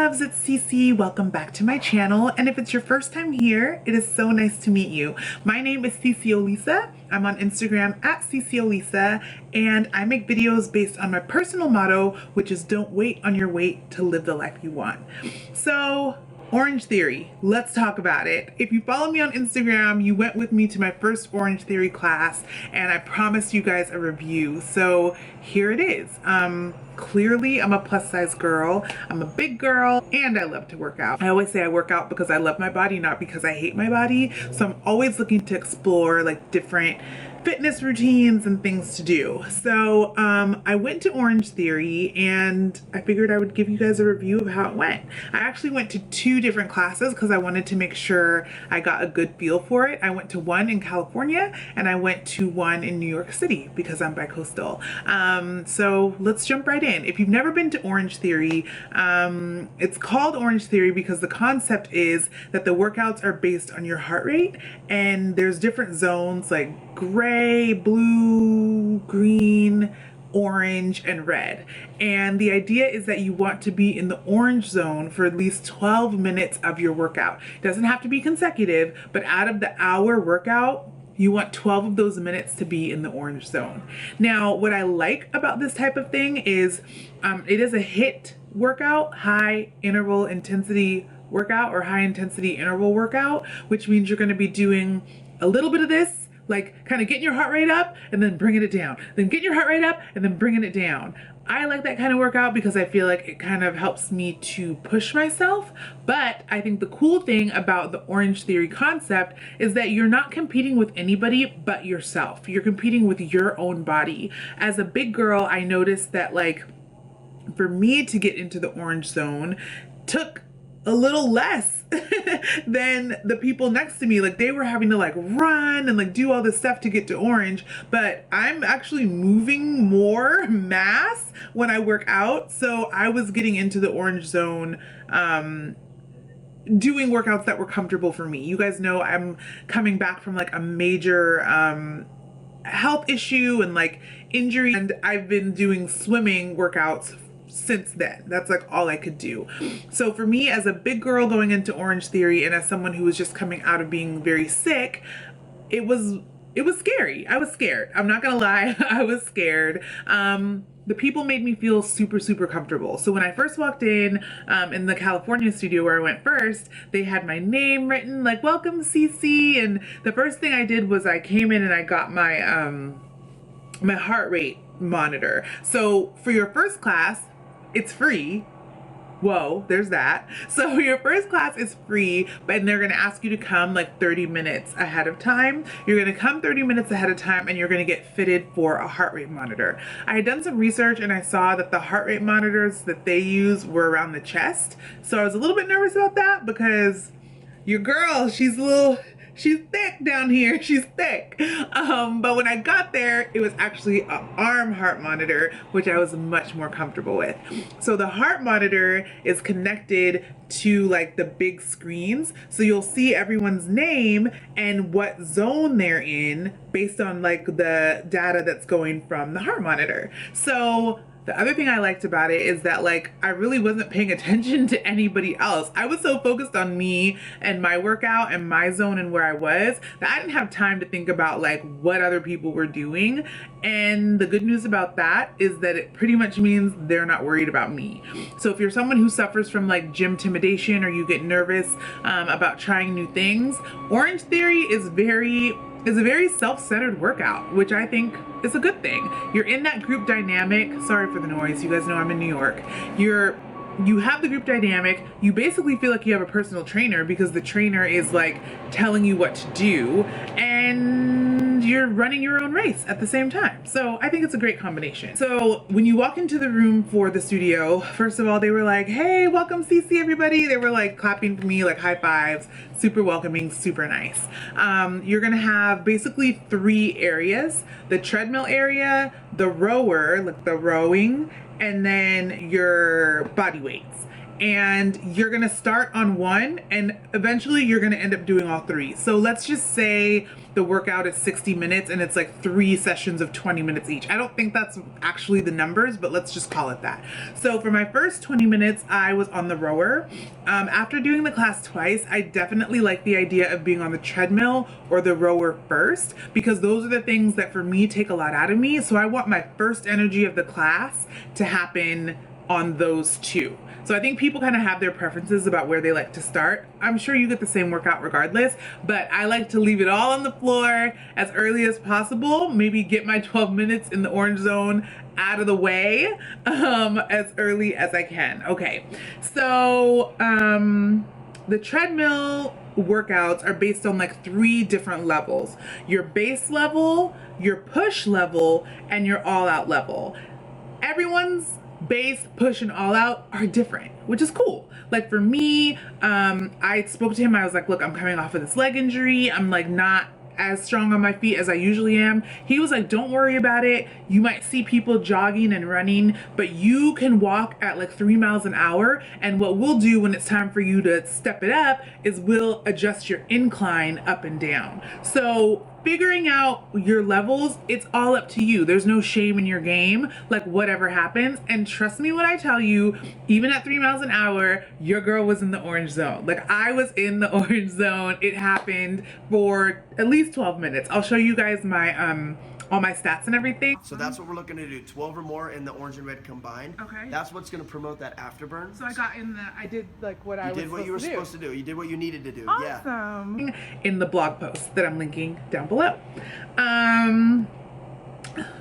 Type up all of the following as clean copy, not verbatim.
loves, it's CeCe. Welcome back to my channel. And if it's your first time here, it is so nice to meet you. My name is CeCe Olisa. I'm on Instagram at CeCe Olisa, and I make videos based on my personal motto, which is don't wait on your weight to live the life you want. So, Orange Theory, let's talk about it. If you follow me on Instagram, you went with me to my first Orange Theory class, and I promised you guys a review. So here it is. Clearly I'm a plus size girl. I'm a big girl and I love to work out. I always say I work out because I love my body, not because I hate my body. So I'm always looking to explore like different fitness routines and things to do. So I went to Orange Theory and I figured I would give you guys a review of how it went. I actually went to 2 different classes because I wanted to make sure I got a good feel for it. I went to one in California and I went to one in New York City because I'm bi-coastal. So let's jump right in. If you've never been to Orange Theory, it's called Orange Theory because the concept is that the workouts are based on your heart rate, and there's different zones like gray, blue, green, orange, and red. And the idea is that you want to be in the orange zone for at least 12 minutes of your workout. It doesn't have to be consecutive, but out of the hour workout, you want 12 of those minutes to be in the orange zone. Now, what I like about this type of thing is it is a HIIT workout, high interval intensity workout, or high intensity interval workout, which means you're going to be doing a little bit of this, like kind of getting your heart rate up and then bringing it down, then getting your heart rate up and then bringing it down. I like that kind of workout because I feel like it kind of helps me to push myself. But I think the cool thing about the Orange Theory concept is that you're not competing with anybody but yourself. You're competing with your own body. As a big girl, I noticed that like for me to get into the orange zone took a little less than the people next to me. Like they were having to like run and like do all this stuff to get to orange, but I'm actually moving more mass when I work out. So I was getting into the orange zone, doing workouts that were comfortable for me. You guys know I'm coming back from like a major health issue and like injury, and I've been doing swimming workouts since then. That's like all I could do. So for me, as a big girl going into Orange Theory and as someone who was just coming out of being very sick, it was scary. I was scared. I'm not gonna lie. I was scared. The people made me feel super, super comfortable. So when I first walked in the California studio where I went first, they had my name written like, welcome CeCe. And the first thing I did was I came in and I got my, my heart rate monitor. So for your first class, it's free. Whoa, there's that. So your first class is free, but they're going to ask you to come like 30 minutes ahead of time. You're going to come 30 minutes ahead of time and you're going to get fitted for a heart rate monitor. I had done some research and I saw that the heart rate monitors that they use were around the chest. So I was a little bit nervous about that because your girl, she's thick down here. She's thick. But when I got there, it was actually an arm heart monitor, which I was much more comfortable with. So the heart monitor is connected to like the big screens. So you'll see everyone's name and what zone they're in based on like the data that's going from the heart monitor. So the other thing I liked about it is that like I really wasn't paying attention to anybody else. I was so focused on me and my workout and my zone and where I was that I didn't have time to think about like what other people were doing. And the good news about that is that it pretty much means they're not worried about me. So if you're someone who suffers from like gym intimidation or you get nervous about trying new things, Orange Theory is a very self-centered workout, which I think is a good thing. You're in that group dynamic. Sorry for the noise. You guys know I'm in New York. You have the group dynamic. You basically feel like you have a personal trainer because the trainer is like telling you what to do, and you're running your own race at the same time. So I think it's a great combination. So when you walk into the room for the studio, first of all, they were like, hey, welcome CeCe, everybody. They were like clapping for me, like high fives, super welcoming, super nice. You're gonna have basically 3 areas: the treadmill area, the rower, like the rowing, and then your body weights. and you're gonna start on one and eventually you're gonna end up doing all three. So let's just say the workout is 60 minutes and it's like 3 sessions of 20 minutes each. I don't think that's actually the numbers, but let's just call it that. So for my first 20 minutes, I was on the rower. After doing the class twice, I definitely like the idea of being on the treadmill or the rower first, because those are the things that for me take a lot out of me. So I want my first energy of the class to happen on those two. So I think people kind of have their preferences about where they like to start. I'm sure you get the same workout regardless, but I like to leave it all on the floor as early as possible. Maybe get my 12 minutes in the orange zone out of the way as early as I can. Okay, so the treadmill workouts are based on like 3 different levels: your base level, your push level, and your all out level. Everyone's base, push, and all out are different, which is cool. Like for me, I spoke to him. I was like, look, I'm coming off of this leg injury. I'm like not as strong on my feet as I usually am. He was like, don't worry about it. You might see people jogging and running, but you can walk at like 3 miles an hour. And what we'll do when it's time for you to step it up is we'll adjust your incline up and down. So figuring out your levels, it's all up to you. There's no shame in your game, like whatever happens. And trust me when I tell you, even at 3 miles an hour, your girl was in the orange zone. Like I was in the orange zone. It happened for at least 12 minutes. I'll show you guys my all my stats and everything. So that's what we're looking to do, 12 or more in the orange and red combined. Okay. That's what's going to promote that afterburn. So I got in I did like what I was supposed to do. You did what you were supposed to do. You did what you needed to do. Awesome. Yeah. In the blog post that I'm linking down below.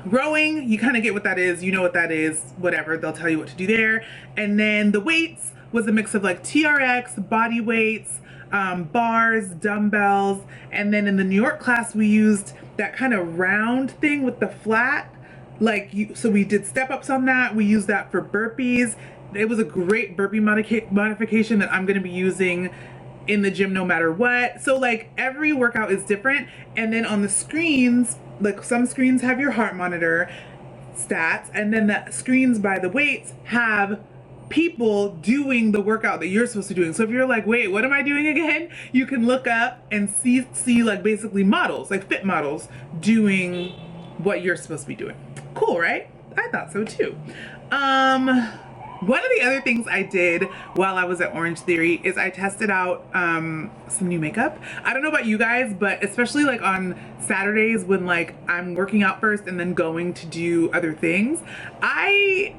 Rowing, you kind of get what that is. You know what that is. Whatever. They'll tell you what to do there. And then the weights was a mix of like TRX, body weights, bars, dumbbells, and then in the New York class we used that kind of round thing with the flat, so we did step ups on that. We used that for burpees. It was a great burpee modification that I'm going to be using in the gym no matter what. So like every workout is different. And then on the screens, like some screens have your heart monitor stats, and then the screens by the weights have people doing the workout that you're supposed to be doing. So if you're like, wait, what am I doing again? You can look up and see like basically models, like fit models doing what you're supposed to be doing. Cool, right? I thought so too. One of the other things I did while I was at Orange Theory is I tested out some new makeup. I don't know about you guys, but especially like on Saturdays when like I'm working out first and then going to do other things, I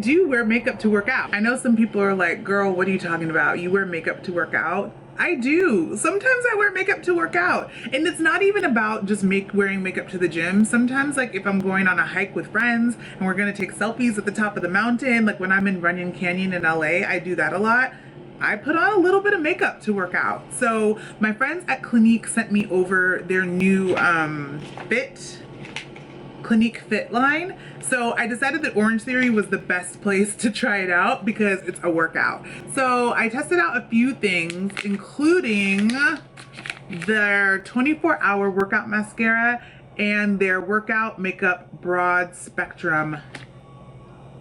do wear makeup to work out. I know some people are like, girl, what are you talking about? You wear makeup to work out? I do. Sometimes I wear makeup to work out. And it's not even about just wearing makeup to the gym. Sometimes like if I'm going on a hike with friends and we're gonna take selfies at the top of the mountain, like when I'm in Runyon Canyon in LA, I do that a lot. I put on a little bit of makeup to work out. So my friends at Clinique sent me over their new Clinique Fit line. So I decided that Orange Theory was the best place to try it out because it's a workout. So I tested out a few things, including their 24-hour workout mascara and their workout makeup broad spectrum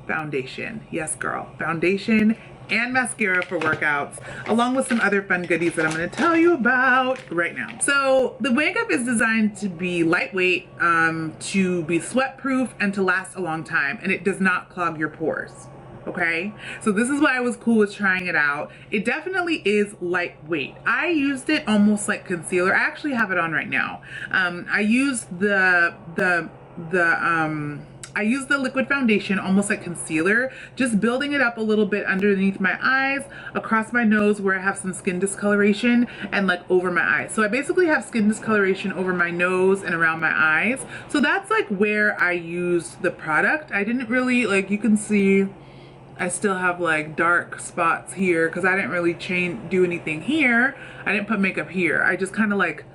foundation. Yes, girl, foundation and mascara for workouts, along with some other fun goodies that I'm going to tell you about right now. So the makeup is designed to be lightweight, to be sweat proof, and to last a long time, and it does not clog your pores. Okay, so this is why I was cool with trying it out. It definitely is lightweight. I used it almost like concealer. I actually have it on right now. I used I use the liquid foundation almost like concealer, just building it up a little bit underneath my eyes, across my nose where I have some skin discoloration, and like over my eyes. So I basically have skin discoloration over my nose and around my eyes. So that's like where I used the product. I didn't really, like you can see, I still have like dark spots here because I didn't really do anything here. I didn't put makeup here. I just kind of like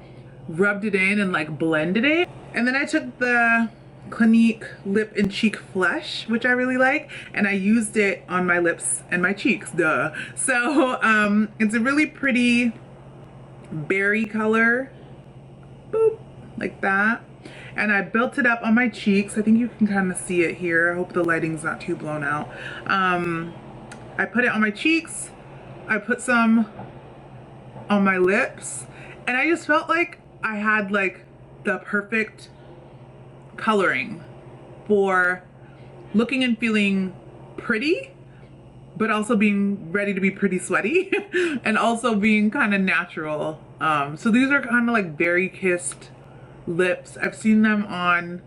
rubbed it in and like blended it. And then I took the Clinique Lip and Cheek Flush, which I really like, and I used it on my lips and my cheeks, duh. So it's a really pretty berry color, boop, like that. And I built it up on my cheeks. I think you can kind of see it here. I hope the lighting's not too blown out. I put it on my cheeks, I put some on my lips, and I just felt like I had like the perfect coloring for looking and feeling pretty, but also being ready to be pretty sweaty and also being kind of natural. So these are kind of like berry kissed lips. I've seen them on,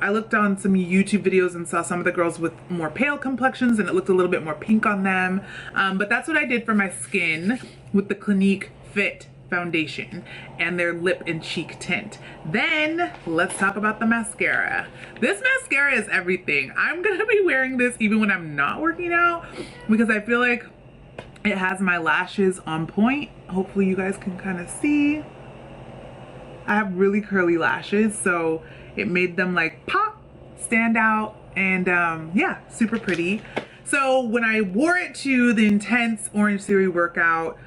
I looked on some YouTube videos and saw some of the girls with more pale complexions and it looked a little bit more pink on them. But that's what I did for my skin with the Clinique Fit foundation and their lip and cheek tint. Then let's talk about the mascara. This mascara is everything. I'm gonna be wearing this even when I'm not working out because I feel like it has my lashes on point. Hopefully you guys can kind of see. I have really curly lashes, so it made them like pop, stand out, and yeah, super pretty. So when I wore it to the intense Orange Theory workout,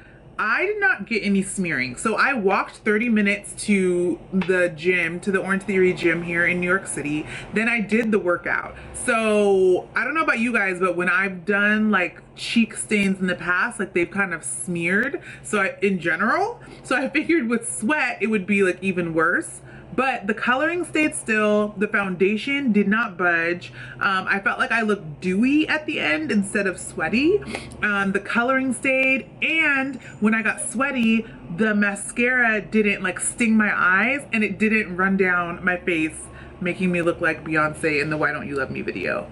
I did not get any smearing. So I walked 30 minutes to the gym, to the Orange Theory gym here in New York City. Then I did the workout. So I don't know about you guys, but when I've done like cheek stains in the past, like they've kind of smeared. So in general, so I figured with sweat, it would be like even worse. But the coloring stayed still. The foundation did not budge. I felt like I looked dewy at the end instead of sweaty. The coloring stayed. And when I got sweaty, the mascara didn't like sting my eyes and it didn't run down my face, making me look like Beyonce in the Why Don't You Love Me video.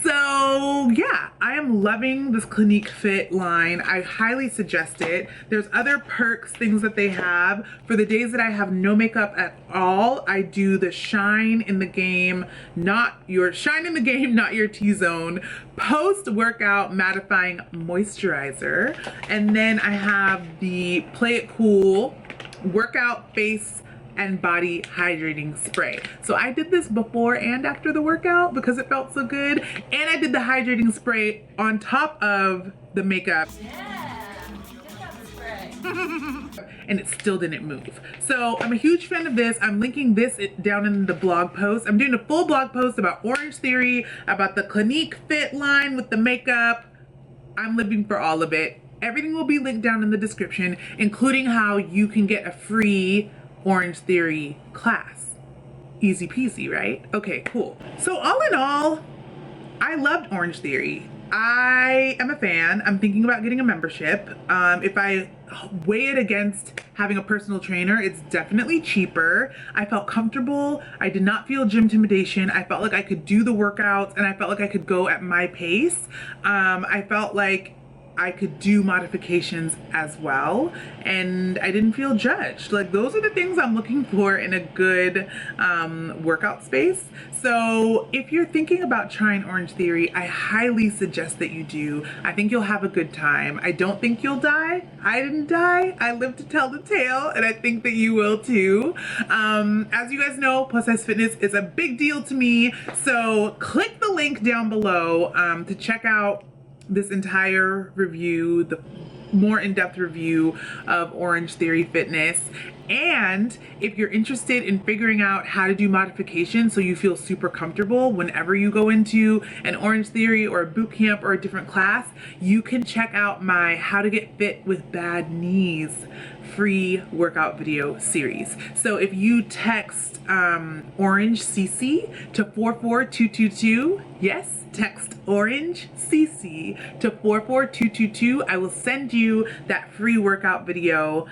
So yeah, I am loving this Clinique Fit line. I highly suggest it. There's other perks, things that they have. For the days that I have no makeup at all, I do the Shine in the Game, not your T-zone post-workout mattifying moisturizer. And then I have the Play It Cool workout face and body hydrating spray. So I did this before and after the workout because it felt so good. And I did the hydrating spray on top of the makeup. Yeah, get that spray. And it still didn't move. So I'm a huge fan of this. I'm linking this down in the blog post. I'm doing a full blog post about Orange Theory, about the Clinique Fit line with the makeup. I'm living for all of it. Everything will be linked down in the description, including how you can get a free Orange Theory class. Easy peasy, right? Okay, cool. So all in all, I loved Orange Theory. I am a fan. I'm thinking about getting a membership. If I weigh it against having a personal trainer, it's definitely cheaper. I felt comfortable. I did not feel gym intimidation. I felt like I could do the workouts and I felt like I could go at my pace. I felt like I could do modifications as well, and I didn't feel judged. Like, those are the things I'm looking for in a good workout space. So if you're thinking about trying Orange Theory, I highly suggest that you do. I think you'll have a good time. I don't think you'll die. I didn't die. I lived to tell the tale, and I think that you will too. As you guys know, plus size fitness is a big deal to me. So click the link down below to check out this entire review, the more in-depth review of Orange Theory Fitness. And if you're interested in figuring out how to do modifications so you feel super comfortable whenever you go into an Orange Theory or a boot camp or a different class, you can check out my How to Get Fit with Bad Knees free workout video series. So if you text Orange CeCe to 44222, yes, text Orange CeCe to 44222, I will send you that free workout video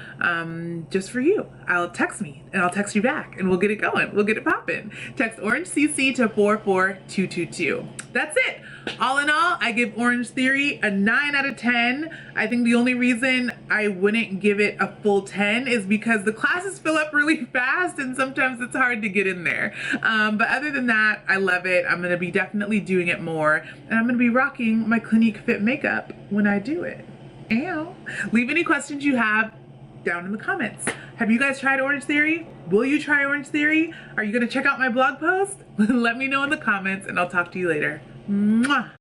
just for you. I'll text me and I'll text you back and we'll get it going. We'll get it popping. Text Orange CeCe to 44222. That's it. All in all, I give Orange Theory a 9 out of 10. I think the only reason I wouldn't give it a full 10 is because the classes fill up really fast and sometimes it's hard to get in there. But other than that, I love it. I'm going to be definitely doing it more, and I'm going to be rocking my Clinique Fit makeup when I do it. Ow. Leave any questions you have down in the comments. Have you guys tried Orange Theory? Will you try Orange Theory? Are you going to check out my blog post? Let me know in the comments and I'll talk to you later. Mwah.